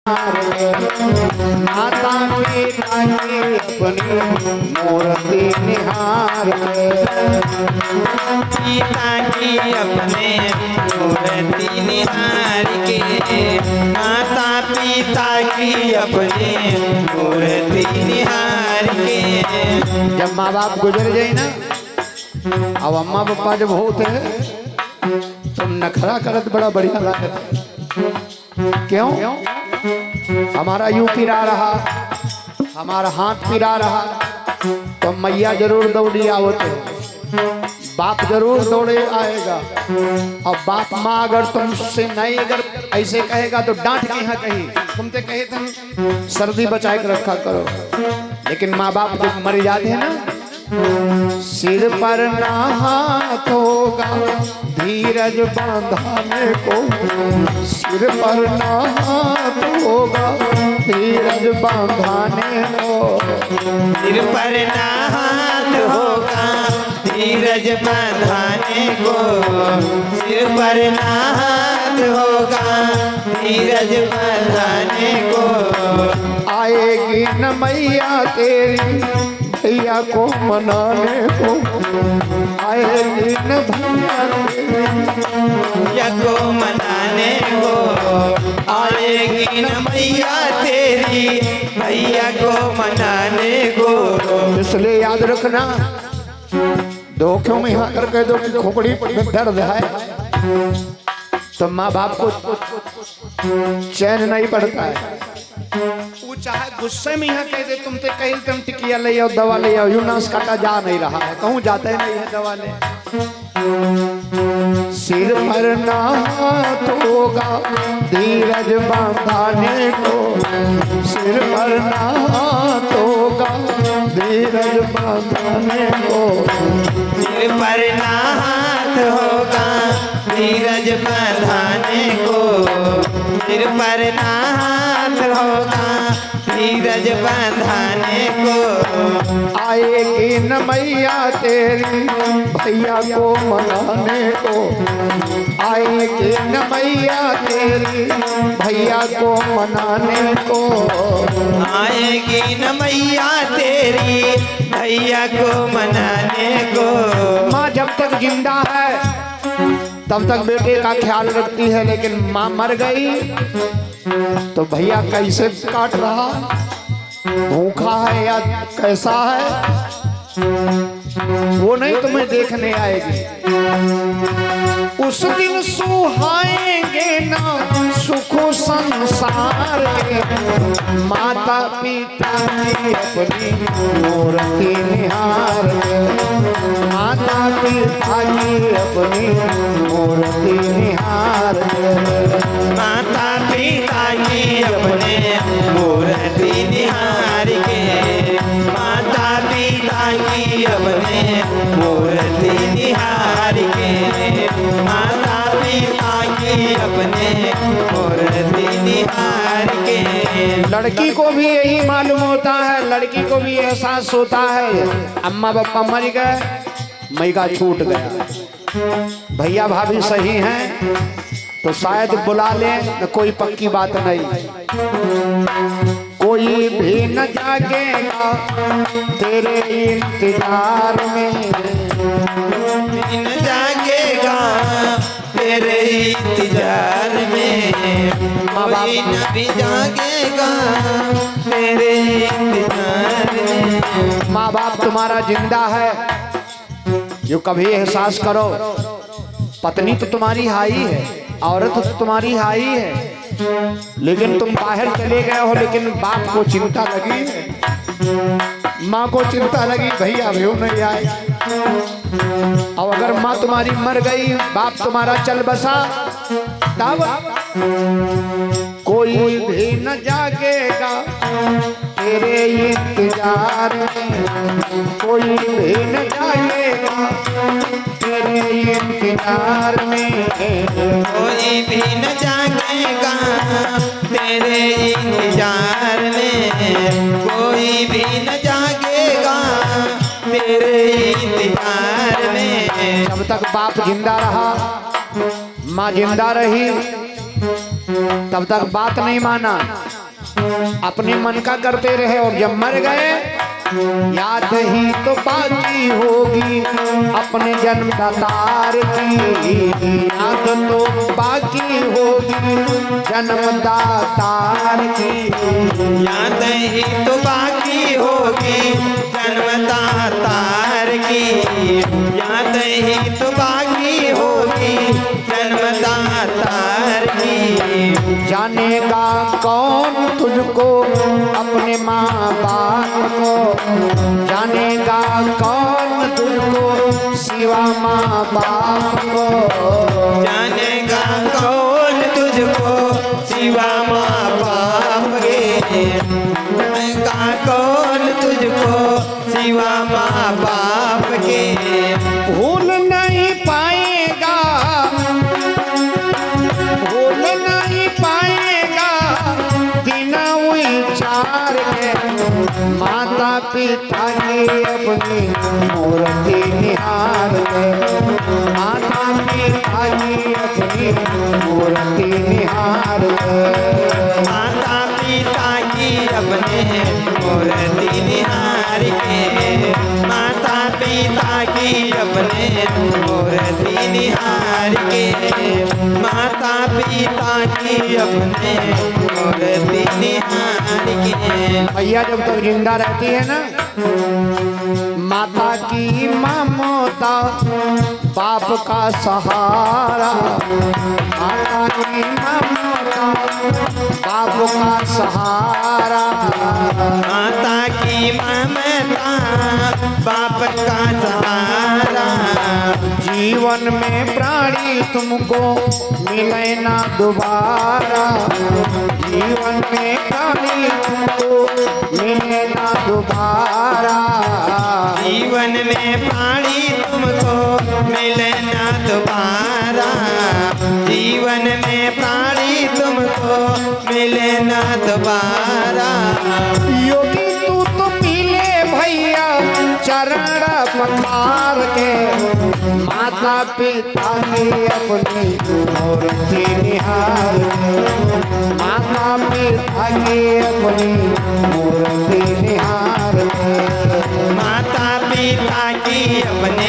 माता पिता की अपनी मूर्ति निहार पिता की अपने मूर्ति निहार के, माता पिता की अपने मूर्ति निहार के। जब माँ बाप गुजर जाए ना, अब अम्मा पापा जब होते हैं तो नखरा करत बड़ा बढ़िया लागत है। क्यों? हमारा यूं पिरा रहा, हमारा हाथ पिरा रहा, तो मैया जरूर दौड़ी आवते, बाप जरूर दौड़े आएगा। और बाप माँ अगर तुमसे नहीं अगर ऐसे कहेगा तो डांट के यहाँ कही, तुमसे कहे तुम सर्दी बचाए के रखा करो। लेकिन माँ बाप जब मर जाते हैं ना, सिर पर ना हाथ होगा धीरज बांधने को, सिर पर ना हाथ होगा धीरज बांधने को, सिर पर ना हाथ होगा धीरज बांधने को, सिर पर ना हाथ होगा धीरज बांधने को। आएगी न मैया तेरी भैया को मनाने को, आएगी न भैया को मनाने को, आएगी न मैया तेरी भैया को मनाने को। इसलिए याद रखना, धोखों में यहाँ करके दो कि खोपड़ी में दर्द है तो माँ बाप को चैन नहीं पड़ता है। वो चाहे गुस्से में यहाँ कह दे तुमसे कहीं तुम टिकिया ले आओ, दवा ले आओ, यूनास काटा जा नहीं रहा है, कहूँ जाता ही नहीं है दवा ले। सिर पर ना हाथ होगा धीरज बांधने को, सिर पर ना हाथ होगा धीरज बांधने को, सिर पर ना हाथ होगा धीरज बांधने को, सिर पर ना हाथ होगा धीरज बांधने को। आएगी न मैया तेरी भैया को मनाने को, आएगी न मैया तेरी भैया को मनाने को, आएगी न मैया तेरी भैया को मनाने को। माँ जब तक जिंदा है तब तक बेटे का ख्याल रखती है, लेकिन माँ मर गई तो भैया कैसे काट रहा, भूखा है या कैसा है, वो नहीं तुम्हें देखने आएगी। उस दिन सुहाएंगे ना सुखो संसार के, माता पिता की अपनी मूर्ति निहार के, माता पिता की अपनी मूर्ति निहार के, माता पिता की अपने मूर्ति निहार के, माता पिता की अपने मूर्ति निहार के, माता पिता की अपने मूर्ति निहार के। लड़की को भी यही मालूम होता है, लड़की को भी एहसास होता है अम्मा पापा मर गए, मैका छूट गया, भैया भाभी सही हैं तो शायद बुला लें, न कोई पक्की बात नहीं। कोई भी न जागेगा तेरे इंतजार में, न जागेगा तेरे इंतजार में, कोई न भी जागेगा तेरे इंतजार में। माँ बाप तुम्हारा जिंदा है, जो कभी एहसास करो, पत्नी तो तुम्हारी हाई है, औरत तो तुम्हारी हाई है, लेकिन तुम बाहर चले गए हो, लेकिन बाप को चिंता लगी है, माँ को चिंता लगी भैया भी नहीं आए। और अगर माँ तुम्हारी मर गई, बाप तुम्हारा चल बसा, तब कोई भी न जागेगा तेरे इंतजार में, कोई भी न जागेगा तेरे इंतजार में, कोई भी न जागेगा तेरे इंतजार में, कोई भी न जागेगा तेरे इंतजार में। जब तक बाप जिंदा रहा, माँ जिंदा रही, तब तक बात नहीं माना, अपने मन का करते रहे और जब मर गए याद ही तो बाकी होगी अपने जन्मदातार की, याद तो बाकी होगी जन्मदातार की, याद ही तो बाकी होगी जन्मदातार की, याद ही तो बाकी होगी जन्मदातार की। जानेगा कौन तुझको अपने माँ बाप को, जानेगा कौन तुझको सिवा माँ बाप को, जानेगा कौन तुझको सिवा माँ बाप के, जानेगा कौन तुझको सिवा माँ बाप के। भूल नहीं पाएगा, भूल नहीं पाएगा बिना विचार के, माता पिता की अपनी मूर्ति निहार के, माता पिता की अपनी मूर्ति निहार के, माता पिता की अपने मूर्ति निहार के, माता पिता की अपने मूर्ति निहार के, माता पिता की अपने मूर्ति निहार के। भैया जब तक जिंदा रहती है ना, माता की ममता बाप का सहारा, माता की ममता बाप का सहारा, माता की ममता बाप का सहारा। जीवन में प्राणी तुमको मिले ना दोबारा, जीवन में प्राणी तुमको मिले ना दोबारा, जीवन में प्राणी तुमको मिले ना दोबारा, जीवन में प्राणी तुमको मिले ना दोबारा। योगी तू तो पीले भैया चरण पखार के, माता पिता की अपनी मूर्ति निहार के, माता पिता की अपनी मूर्ति निहार के, माता पिता की अपने